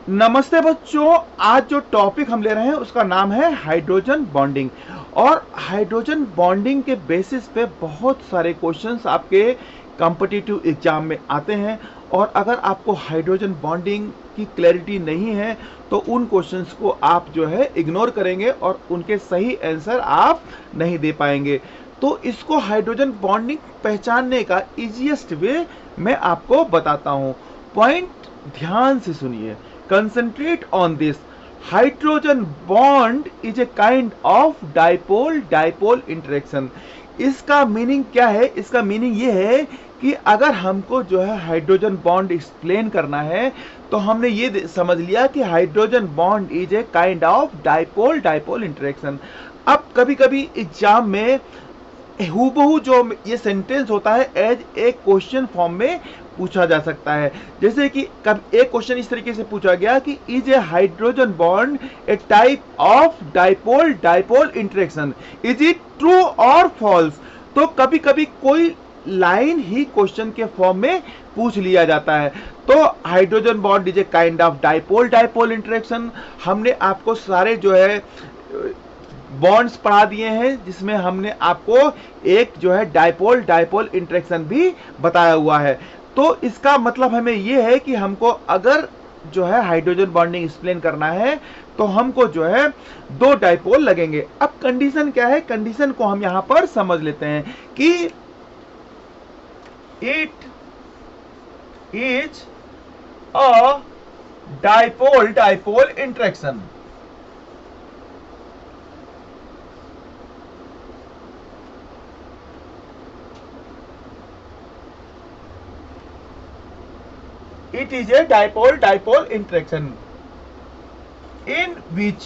नमस्ते बच्चों, आज जो टॉपिक हम ले रहे हैं उसका नाम है हाइड्रोजन बॉन्डिंग। और हाइड्रोजन बॉन्डिंग के बेसिस पे बहुत सारे क्वेश्चंस आपके कॉम्पिटिटिव एग्जाम में आते हैं। और अगर आपको हाइड्रोजन बॉन्डिंग की क्लैरिटी नहीं है तो उन क्वेश्चंस को आप जो है इग्नोर करेंगे और उनके सही आंसर आप नहीं दे पाएंगे। तो इसको हाइड्रोजन बॉन्डिंग पहचानने का इजीएस्ट वे मैं आपको बताता हूँ। पॉइंट ध्यान से सुनिए, concentrate on this. Hydrogen bond is a kind of dipole interaction. इसका मीनिंग क्या है? इसका मीनिंग ये है कि अगर हमको जो है हाइड्रोजन बॉन्ड एक्सप्लेन करना है तो हमने ये समझ लिया कि hydrogen bond is a kind of dipole interaction. अब कभी कभी एग्जाम में हूबहू जो ये सेंटेंस होता है एज ए क्वेश्चन फॉर्म में पूछा जा सकता है। जैसे कि कब एक क्वेश्चन इस तरीके से पूछा गया कि is a hydrogen bond A type of dipole interaction, is it true और फॉल्स। तो कभी कभी कोई लाइन ही क्वेश्चन के फॉर्म में पूछ लिया जाता है। तो hydrogen bond is a kind of dipole interaction. हमने आपको सारे जो है बॉन्ड्स पढ़ा दिए हैं जिसमें हमने आपको एक जो है डाइपोल इंटरेक्शन भी बताया हुआ है। तो इसका मतलब हमें यह है कि हमको अगर जो है हाइड्रोजन बॉन्डिंग एक्सप्लेन करना है तो हमको जो है दो डाइपोल लगेंगे। अब कंडीशन क्या है? कंडीशन को हम यहां पर समझ लेते हैं कि it is a dipole interaction. It is a dipole interaction in which,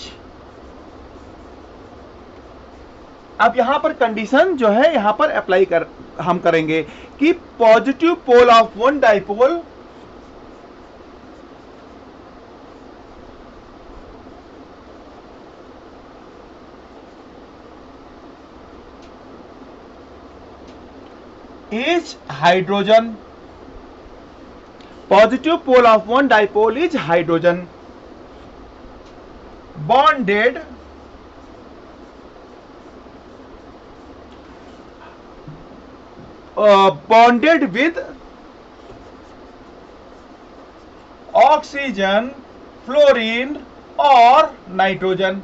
अब यहां पर कंडीशन जो है यहां पर अप्लाई हम करेंगे कि positive pole of one dipole is hydrogen. Positive pole of one dipole is hydrogen bonded with oxygen, fluorine और नाइट्रोजन।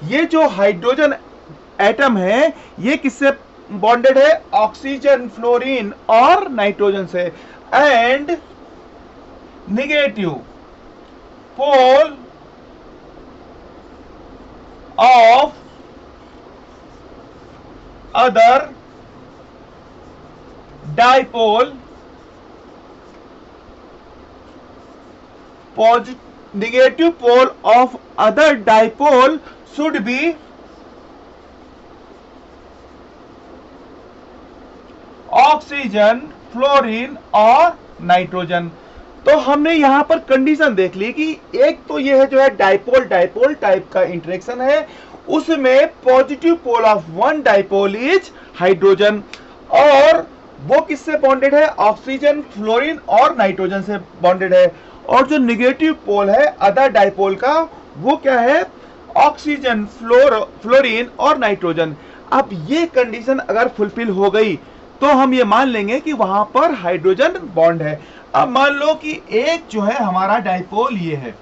ये जो हाइड्रोजन एटम है ये किससे बॉन्डेड है? ऑक्सीजन, फ्लोरीन और नाइट्रोजन से। And negative pole of other dipole, negative pole of other dipole should be oxygen, fluorine और नाइट्रोजन। तो हमने यहां पर कंडीशन देख ली कि एक तो यह है जो है डाइपोल टाइप का इंटरेक्शन है, उसमें positive pole of one dipole is hydrogen और वो किससे बॉन्डेड है? ऑक्सीजन, फ्लोरीन और नाइट्रोजन से बॉन्डेड है। और जो निगेटिव पोल है अदर डाइपोल का वो क्या है? ऑक्सीजन, फ्लोरीन और नाइट्रोजन। अब ये कंडीशन अगर फुलफिल हो गई तो हम ये मान लेंगे कि वहां पर हाइड्रोजन बॉन्ड है। अब मान लो कि एक जो है हमारा डाइपोल ये है,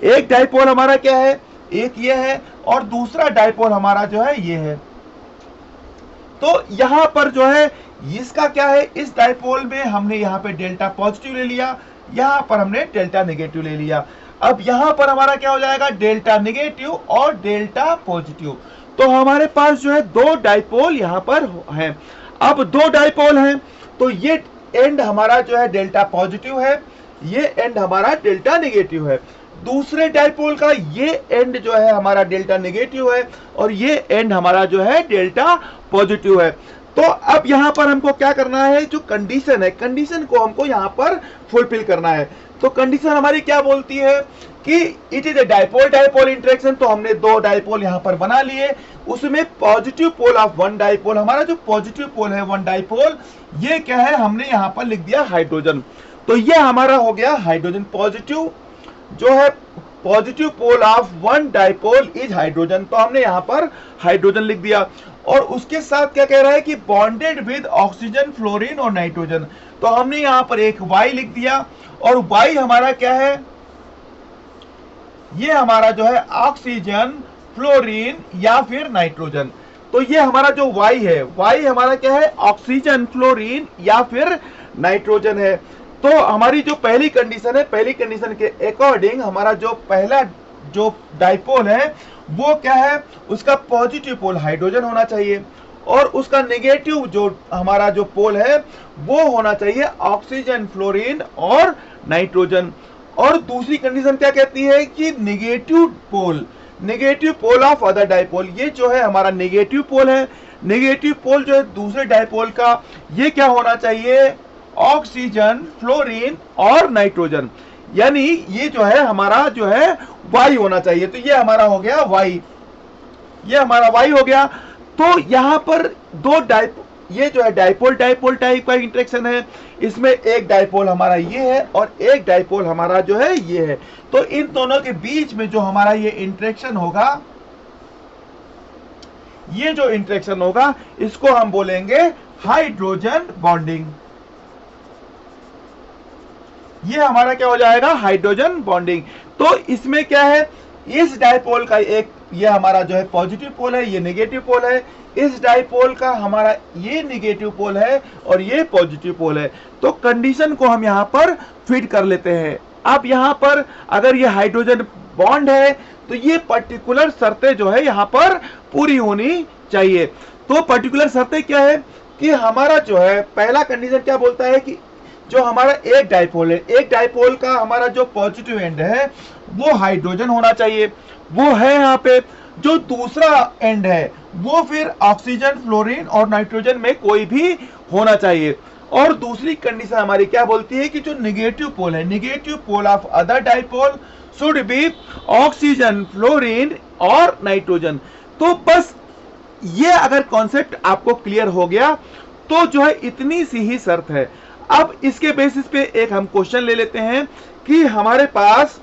एक डाइपोल हमारा क्या है? एक ये है और दूसरा डाइपोल हमारा जो है ये है। तो यहां पर जो है इसका क्या है? इस डाइपोल में हमने यहां पे डेल्टा पॉजिटिव ले लिया, यहां पर हमने डेल्टा नेगेटिव ले लिया। अब यहां पर हमारा क्या हो जाएगा? डेल्टा नेगेटिव और डेल्टा पॉजिटिव। तो हमारे पास जो है दो डाइपोल यहां पर है। अब दो डाइपोल हैं तो ये एंड हमारा जो है डेल्टा पॉजिटिव है, ये एंड हमारा डेल्टा नेगेटिव है। दूसरे डाइपोल का ये एंड जो है हमारा डेल्टा नेगेटिव है और ये एंड हमारा जो है डेल्टा पॉजिटिव है। तो अब यहां पर हमको क्या करना है? जो कंडीशन है, कंडीशन को हमको यहां पर फुलफिल करना है। तो कंडीशन हमारी क्या बोलती है कि it is a dipole interaction. तो हमने दो डाइपोल यहां पर बना लिए, उसमें positive pole of one dipole, हमारा जो पॉजिटिव पोल है वन डाइपोल, ये क्या है? हमने यहां पर लिख दिया हाइड्रोजन। तो ये हमारा हो गया हाइड्रोजन पॉजिटिव जो है positive pole of one dipole is hydrogen. तो हमने यहां पर हाइड्रोजन लिख दिया, और उसके साथ क्या कह रहा है कि बॉन्डेड विद ऑक्सीजन, फ्लोरीन और नाइट्रोजन। तो हमने यहां पर एक Y लिख दिया, और Y हमारा क्या है, ये हमारा जो है ऑक्सीजन, फ्लोरीन या फिर नाइट्रोजन। तो ये हमारा जो Y है, Y हमारा क्या है, ऑक्सीजन, फ्लोरीन या फिर नाइट्रोजन है। तो हमारी जो पहली कंडीशन है, पहली कंडीशन के अकॉर्डिंग हमारा जो पहला जो डाइपोल है वो क्या है, उसका पॉजिटिव पोल हाइड्रोजन होना चाहिए, और उसका नेगेटिव जो हमारा जो पोल है वो होना चाहिए ऑक्सीजन, फ्लोरीन और नाइट्रोजन। और दूसरी कंडीशन क्या कहती है कि negative pole of other dipole, ये जो है हमारा नेगेटिव पोल है, नेगेटिव पोल जो है दूसरे डाइपोल का, ये क्या होना चाहिए, ऑक्सीजन, फ्लोरीन और नाइट्रोजन। यानी ये जो है हमारा जो है Y होना चाहिए। तो ये हमारा हो गया Y, ये हमारा Y हो गया। तो यहां पर ये जो है डाइपोल डाइपोल टाइप का इंटरेक्शन है, इसमें एक डाइपोल हमारा ये है और एक डाइपोल हमारा जो है ये है। तो इन दोनों के बीच में जो हमारा ये इंटरेक्शन होगा, ये जो इंटरेक्शन होगा इसको हम बोलेंगे हाइड्रोजन बॉन्डिंग। ये हमारा क्या हो जाएगा, हाइड्रोजन बॉन्डिंग। तो इसमें क्या है, इस डाइपोल का एक, ये हमारा जो है पॉजिटिव पोल है, ये नेगेटिव पोल है, इस डाइपोल का हमारा ये नेगेटिव पोल है और ये पॉजिटिव पोल है। तो कंडीशन को हम यहां पर फिट कर लेते हैं। अब यहां पर अगर ये हाइड्रोजन बॉन्ड है तो ये पर्टिकुलर शर्तें जो है यहां पर पूरी होनी चाहिए। तो पर्टिकुलर शर्तें क्या है कि हमारा जो है पहला कंडीशन क्या बोलता है कि जो हमारा एक डाइपोल है, एक डाइपोल का हमारा जो पॉजिटिव एंड है वो हाइड्रोजन होना चाहिए, वो है यहाँ पे। जो दूसरा एंड है वो फिर ऑक्सीजन, फ्लोरीन और नाइट्रोजन में कोई भी होना चाहिए। और दूसरी कंडीशन हमारी क्या बोलती है कि जो नेगेटिव पोल है, negative pole of other dipole should be oxygen, fluorine और नाइट्रोजन। तो बस ये अगर कॉन्सेप्ट आपको क्लियर हो गया तो जो है इतनी सी ही शर्त है। अब इसके बेसिस पे एक हम क्वेश्चन ले लेते हैं कि हमारे पास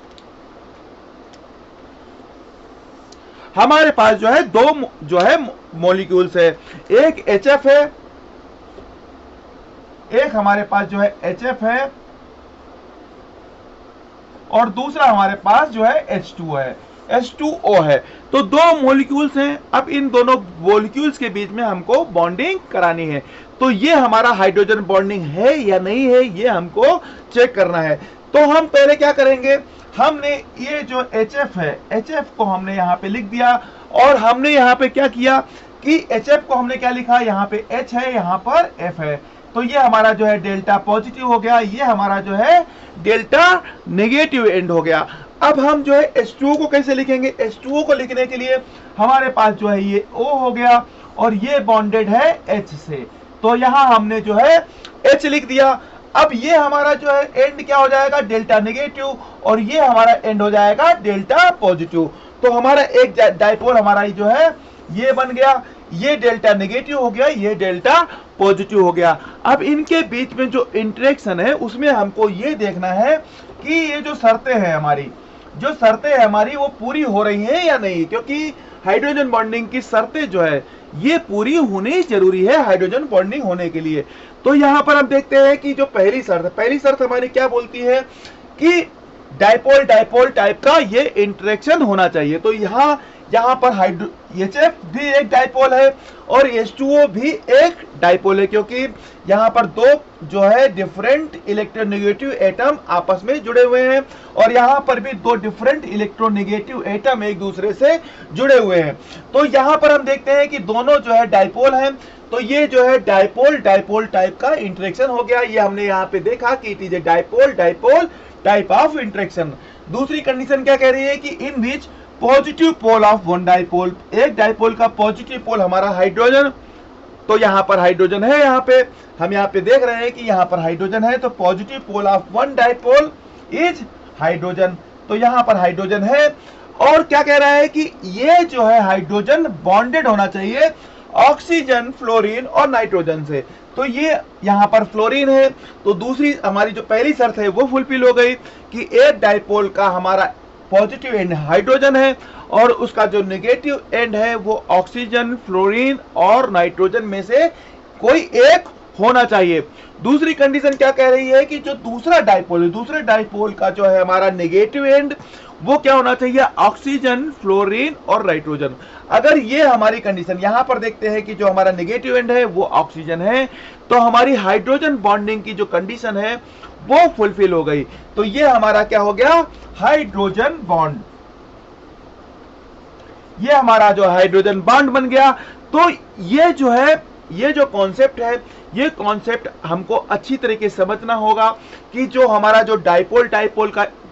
जो है दो जो है मॉलिक्यूल्स है, एक HF है, एक हमारे पास जो है HF है और दूसरा हमारे पास जो है H2 है, H2O है। तो दो मॉलिक्यूल्स हैं। अब इन दोनों मॉलिक्यूल्स के बीच में हमको बॉन्डिंग करानी है। तो ये हमारा हाइड्रोजन बॉन्डिंग है या नहीं है, ये हमको चेक करना है। तो हम पहले क्या करेंगे, हमने ये जो HF है, HF को हमने यहाँ पे लिख दिया, और हमने यहाँ पे क्या किया कि HF को हमने क्या लिखा, यहाँ पे H है, यहाँ पर F है। तो ये हमारा जो है डेल्टा पॉजिटिव हो गया, ये हमारा जो है डेल्टा नेगेटिव एंड हो गया। अब हम जो है H2O को कैसे लिखेंगे, H2O को लिखने के लिए हमारे पास जो है ये O हो गया और ये बॉन्डेड है H से। तो यहां हमने जो है H लिख दिया। अब ये हमारा जो है एंड क्या हो जाएगा, डेल्टा नेगेटिव, और ये हमारा एंड हो जाएगा डेल्टा पॉजिटिव। तो हमारा एक डाइपोल हमारा जो है ये बन गया, ये डेल्टा नेगेटिव हो गया, ये डेल्टा पॉजिटिव हो गया। अब इनके बीच में जो इंटरेक्शन है उसमें हमको ये देखना है कि ये जो शर्तें हैं हमारी, जो शर्तें हैं हमारी वो पूरी हो रही हैं या नहीं, क्योंकि हाइड्रोजन बॉन्डिंग की शर्तें जो है ये पूरी होनी जरूरी है हाइड्रोजन बॉन्डिंग होने के लिए। तो यहां पर हम देखते हैं कि जो पहली शर्त हमारी क्या बोलती है कि डाइपोल डाइपोल टाइप का ये इंटरेक्शन होना चाहिए। तो यहाँ पर HF भी एक डाइपोल है और H2O भी एक डाइपोल है, क्योंकि यहाँ पर दो जो है डिफरेंट इलेक्ट्रोनेगेटिव एटम आपस में जुड़े हुए हैं, और यहाँ पर भी दो डिफरेंट इलेक्ट्रोनेगेटिव एटम एक दूसरे से जुड़े हुए हैं। तो यहाँ पर हम देखते हैं कि दोनों जो है डाइपोल हैं। तो ये जो है डाइपोल डाइपोल टाइप का इंटरेक्शन हो गया। ये हमने यहाँ पे देखा कि it is a dipole dipole type of interaction. दूसरी कंडीशन क्या कह रही है कि in which positive pole of one dipole, एक डाइपोल का पॉजिटिव पोल हमारा हाइड्रोजन। तो यहाँ पर हाइड्रोजन है, यहाँ पे हम यहाँ पे देख रहे हैं कि यहाँ पर हाइड्रोजन है। तो positive pole of one dipole is hydrogen. तो यहाँ पर हाइड्रोजन है, और क्या कह रहा है कि ये जो है हाइड्रोजन बॉन्डेड होना चाहिए ऑक्सीजन, फ्लोरीन और नाइट्रोजन से। तो ये यहाँ पर फ्लोरीन है, तो दूसरी हमारी जो पहली शर्त है वो फुलफिल हो गई कि एक डाइपोल का हमारा पॉजिटिव एंड हाइड्रोजन है और उसका जो नेगेटिव एंड है वो ऑक्सीजन, फ्लोरीन और नाइट्रोजन में से कोई एक होना चाहिए। दूसरी कंडीशन क्या कह रही है कि जो दूसरा डाइपोल है, दूसरे डाइपोल का जो है हमारा नेगेटिव एंड वो क्या होना चाहिए, ऑक्सीजन, फ्लोरीन और नाइट्रोजन। अगर ये हमारी कंडीशन, यहां पर देखते हैं कि जो हमारा नेगेटिव एंड है वो ऑक्सीजन है, तो हमारी हाइड्रोजन बॉन्डिंग की जो कंडीशन है वो फुलफिल हो गई। तो ये हमारा क्या हो गया, हाइड्रोजन बॉन्ड। ये हमारा जो हाइड्रोजन बॉन्ड बन गया। तो ये जो है, ये जो कॉन्सेप्ट है, ये कॉन्सेप्ट हमको अच्छी तरीके से समझना होगा कि जो हमारा जो डाइपोल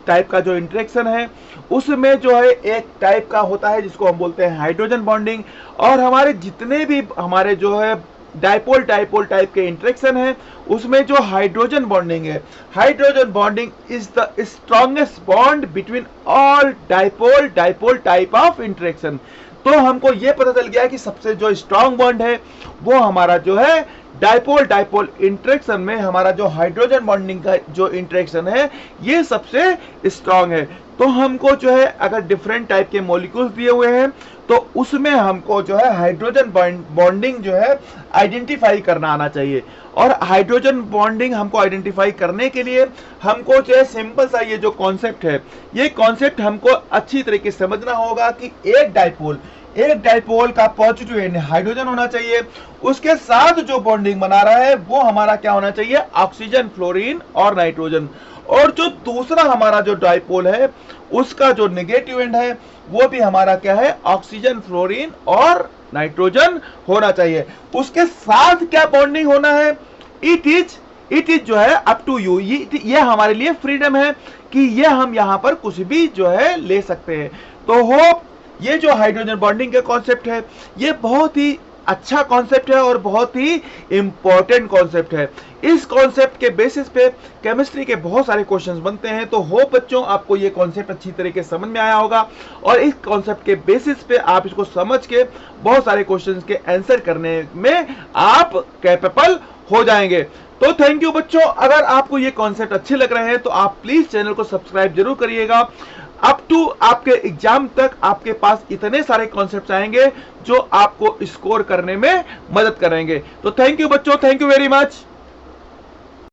टाइप का जो इंटरेक्शन है उसमें जो है एक टाइप का होता है जिसको हम बोलते हैं हाइड्रोजन बॉन्डिंग, और हमारे जितने भी हमारे जो है डाइपोल टाइप के इंटरेक्शन है उसमें जो हाइड्रोजन बॉन्डिंग है, hydrogen bonding is the strongest bond between all dipole type of interaction. तो हमको ये पता चल गया कि सबसे जो स्ट्रॉन्ग बॉन्ड है वो हमारा जो है डाइपोल इंटरेक्शन में हमारा जो हाइड्रोजन बॉन्डिंग का जो इंटरेक्शन है ये सबसे स्ट्रॉन्ग है। तो हमको जो है अगर डिफरेंट टाइप के मॉलिक्यूल्स दिए हुए हैं तो उसमें हमको जो है हाइड्रोजन बॉन्डिंग जो है आइडेंटिफाई करना आना चाहिए। और हाइड्रोजन बॉन्डिंग हमको आइडेंटिफाई करने के लिए हमको जो है सिंपल सा ये जो कॉन्सेप्ट है, ये कॉन्सेप्ट हमको अच्छी तरीके से समझना होगा कि एक डाइपोल का पॉजिटिव एंड हाइड्रोजन होना चाहिए, उसके साथ जो बॉन्डिंग बना रहा है वो हमारा क्या होना चाहिए, ऑक्सीजन, फ्लोरीन और नाइट्रोजन। और जो दूसरा हमारा जो डाइपोल है उसका जो नेगेटिव एंड है वो भी हमारा क्या है, ऑक्सीजन, फ्लोरीन और नाइट्रोजन होना चाहिए। उसके साथ क्या बॉन्डिंग होना है, इट इज जो है अप टू यू, ये हमारे लिए फ्रीडम है कि ये हम यहाँ पर कुछ भी जो है ले सकते हैं। तो होप ये जो हाइड्रोजन बॉन्डिंग का कॉन्सेप्ट है ये बहुत ही अच्छा कॉन्सेप्ट है और बहुत ही इंपॉर्टेंट कॉन्सेप्ट है। इस कॉन्सेप्ट के बेसिस पे केमिस्ट्री के बहुत सारे क्वेश्चंस बनते हैं। तो होप बच्चों आपको ये कॉन्सेप्ट अच्छी तरीके से समझ में आया होगा और इस कॉन्सेप्ट के बेसिस पे आप इसको समझ के बहुत सारे क्वेश्चंस के आंसर करने में आप कैपेबल हो जाएंगे। तो थैंक यू बच्चों, अगर आपको ये कॉन्सेप्ट अच्छे लग रहे हैं तो आप प्लीज चैनल को सब्सक्राइब जरूर करिएगा। अप टू आपके एग्जाम तक आपके पास इतने सारे कॉन्सेप्ट्स आएंगे जो आपको स्कोर करने में मदद करेंगे। तो थैंक यू बच्चों, थैंक यू वेरी मच।